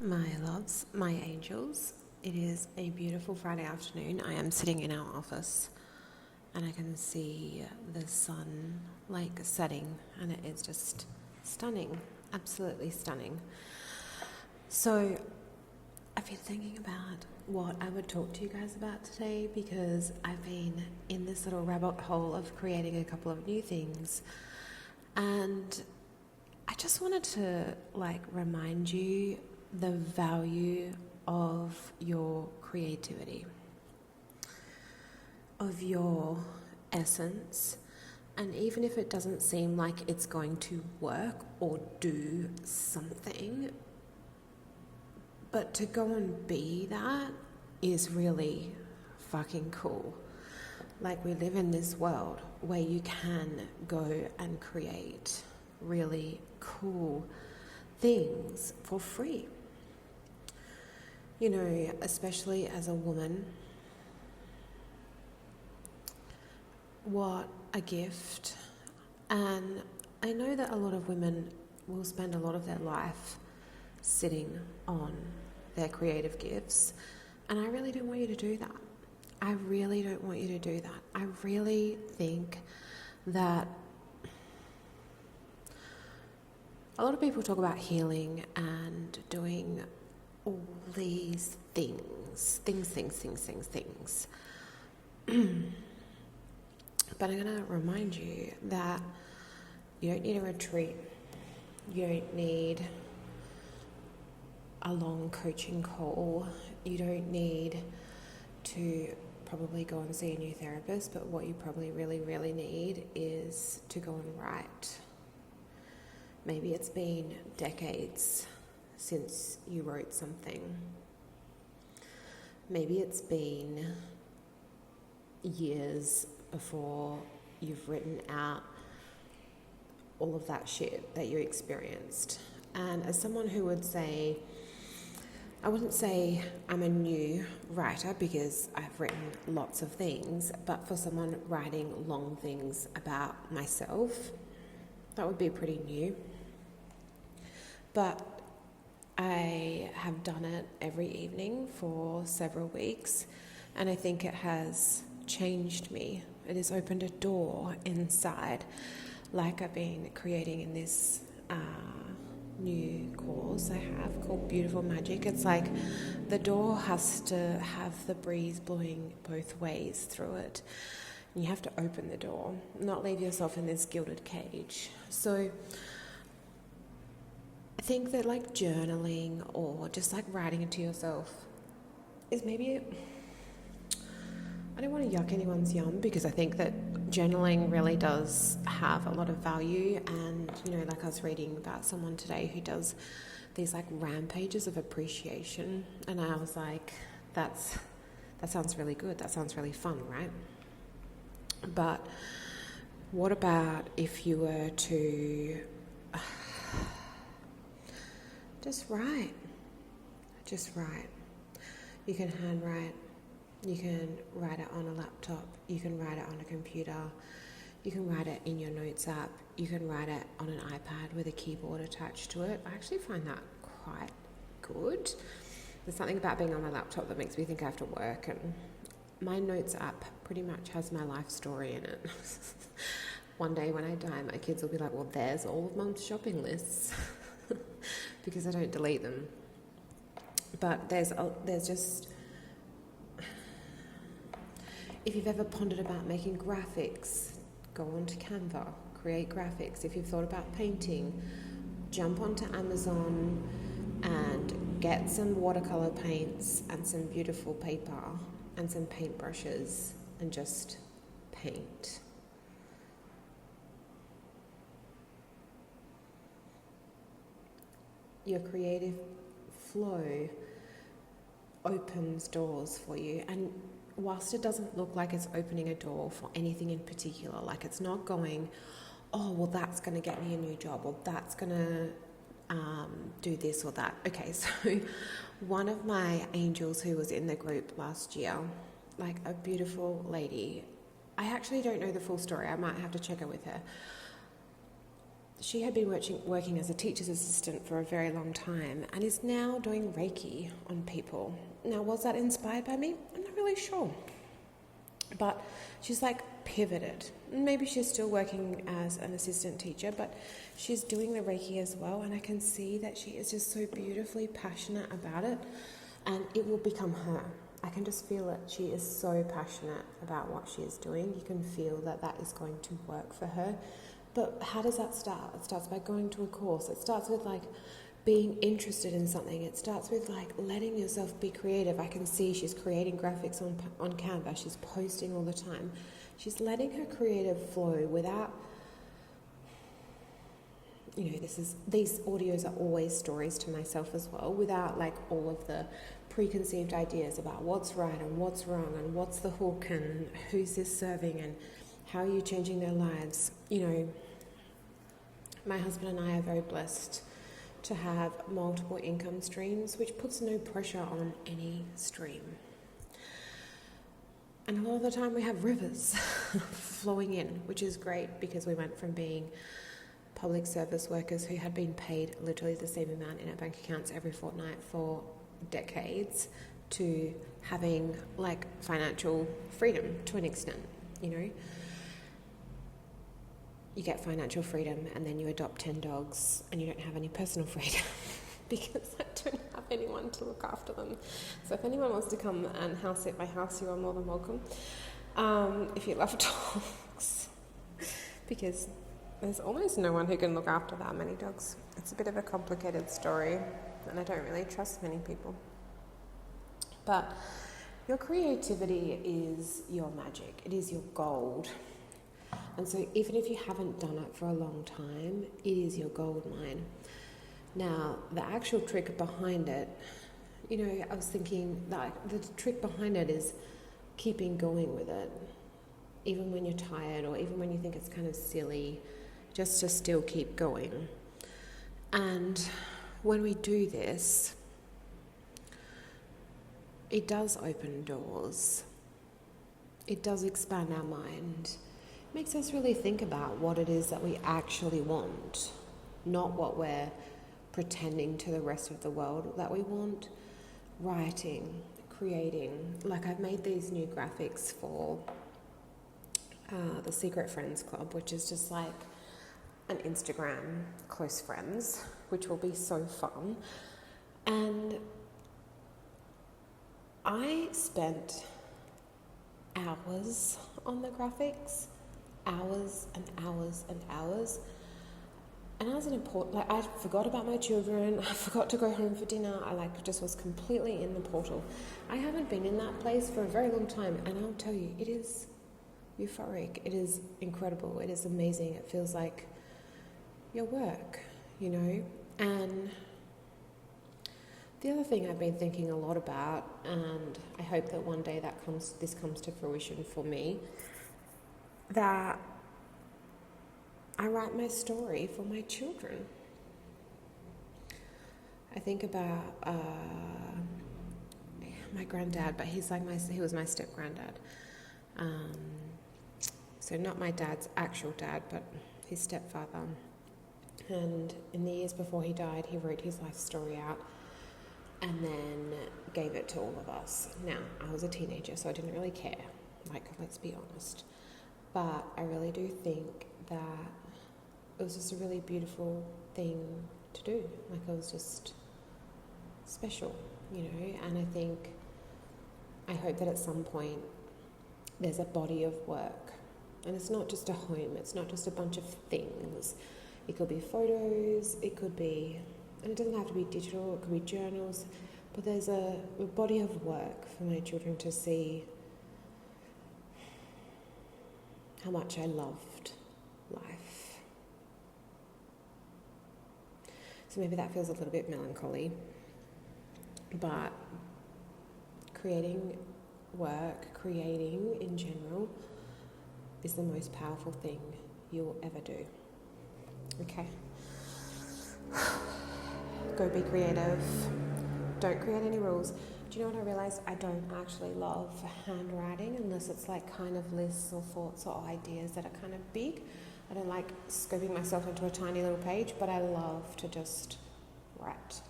My loves, my angels. It is a beautiful Friday afternoon. I am sitting in our office and I can see the sun setting, and it is just stunning, absolutely stunning. So I've been thinking about what I would talk to you guys about today because I've been in this little rabbit hole of creating a couple of new things, and I just wanted to remind you the value of your creativity, of your essence, and even if it doesn't seem like it's going to work or do something, but to go and be that is really fucking cool. We live in this world where you can go and create really cool things for free. You know, especially as a woman, what a gift. And I know that a lot of women will spend a lot of their life sitting on their creative gifts, and I really don't want you to do that. I really don't want you to do that. I really think that a lot of people talk about healing and doing all these things. But I'm going to remind you that you don't need a retreat. You don't need a long coaching call. You don't need to probably go and see a new therapist, but what you probably really, really need is to go and write. Maybe it's been decades since you wrote something. Maybe it's been years before you've written out all of that shit that you experienced. And as someone who would say, I wouldn't say I'm a new writer because I've written lots of things, but for someone writing long things about myself, that would be pretty new. But I have done it every evening for several weeks, and I think it has changed me. It has opened a door inside, like I've been creating in this new course I have called Beautiful Magic. It's like the door has to have the breeze blowing both ways through it. And you have to open the door, not leave yourself in this gilded cage. So I think that journaling or just writing it to yourself is maybe, I don't want to yuck anyone's yum because I think that journaling really does have a lot of value. And, I was reading about someone today who does these rampages of appreciation. And I was like, that sounds really good. That sounds really fun, right? But what about if you were to just write? You can handwrite. You can write it on a laptop. You can write it on a computer. You can write it in your notes app. You can write it on an iPad with a keyboard attached to it. I actually find that quite good. There's something about being on my laptop that makes me think I have to work, and my notes app pretty much has my life story in it. One day when I die, my kids will be like, well, there's all of Mum's shopping lists because I don't delete them. But there's just, if you've ever pondered about making graphics, go onto Canva, create graphics. If you've thought about painting, jump onto Amazon and get some watercolor paints and some beautiful paper and some paintbrushes and just paint. Your creative flow opens doors for you, and whilst it doesn't look like it's opening a door for anything in particular, it's not going, oh, well, that's going to get me a new job, or that's going to do this or that. Okay, so one of my angels who was in the group last year, a beautiful lady, I actually don't know the full story. I might have to check it with her. she had been working as a teacher's assistant for a very long time and is now doing Reiki on people. Now, was that inspired by me? I'm not really sure. But she's like pivoted. Maybe she's still working as an assistant teacher, but she's doing the Reiki as well, and I can see that she is just so beautifully passionate about it, and it will become her. I can just feel it. She is so passionate about what she is doing. You can feel that that is going to work for her. But how does that start? It starts by going to a course. It starts with like being interested in something. It starts with like letting yourself be creative. I can see she's creating graphics on Canva. She's posting all the time. She's letting her creative flow without, these audios are always stories to myself as well, without like all of the preconceived ideas about what's right and what's wrong and what's the hook and who's this serving and how are you changing their lives. My husband and I are very blessed to have multiple income streams, which puts no pressure on any stream. And a lot of the time we have rivers flowing in, which is great because we went from being public service workers who had been paid literally the same amount in our bank accounts every fortnight for decades to having like financial freedom to an extent, You get financial freedom and then you adopt 10 dogs and you don't have any personal freedom because I don't have anyone to look after them. So if anyone wants to come and house sit my house, you are more than welcome. If you love dogs, because there's almost no one who can look after that many dogs. It's a bit of a complicated story and I don't really trust many people. But your creativity is your magic. It is your gold. And so even if you haven't done it for a long time, it is your gold mine. Now, the actual trick behind it, I was thinking that the trick behind it is keeping going with it. Even when you're tired or even when you think it's kind of silly, just to still keep going. And when we do this, it does open doors. It does expand our mind. Makes us really think about what it is that we actually want, not what we're pretending to the rest of the world that we want. Writing, creating. Like I've made these new graphics for the Secret Friends Club, which is just like an Instagram close friends, which will be so fun. And I spent hours on the graphics. Hours and hours and hours, and I was I forgot about my children. I forgot to go home for dinner. I just was completely in the portal. I haven't been in that place for a very long time, and I'll tell you, it is euphoric. It is incredible. It is amazing. It feels like your work, And the other thing I've been thinking a lot about, and I hope that one day this comes to fruition for me, that I write my story for my children. I think about my granddad, but he was my step-granddad. So not my dad's actual dad, but his stepfather. And in the years before he died, he wrote his life story out and then gave it to all of us. Now, I was a teenager, so I didn't really care. Let's be honest. But I really do think that it was just a really beautiful thing to do. It was just special, And I hope that at some point there's a body of work. And it's not just a home, it's not just a bunch of things. It could be photos, it could be, and it doesn't have to be digital, it could be journals, but there's a body of work for my children to see how much I loved life. So maybe that feels a little bit melancholy, but creating work, creating in general, is the most powerful thing you'll ever do. Okay? Go be creative. Don't create any rules. Do you know what I realised? I don't actually love handwriting unless it's kind of lists or thoughts or ideas that are kind of big. I don't like scoping myself into a tiny little page, but I love to just write.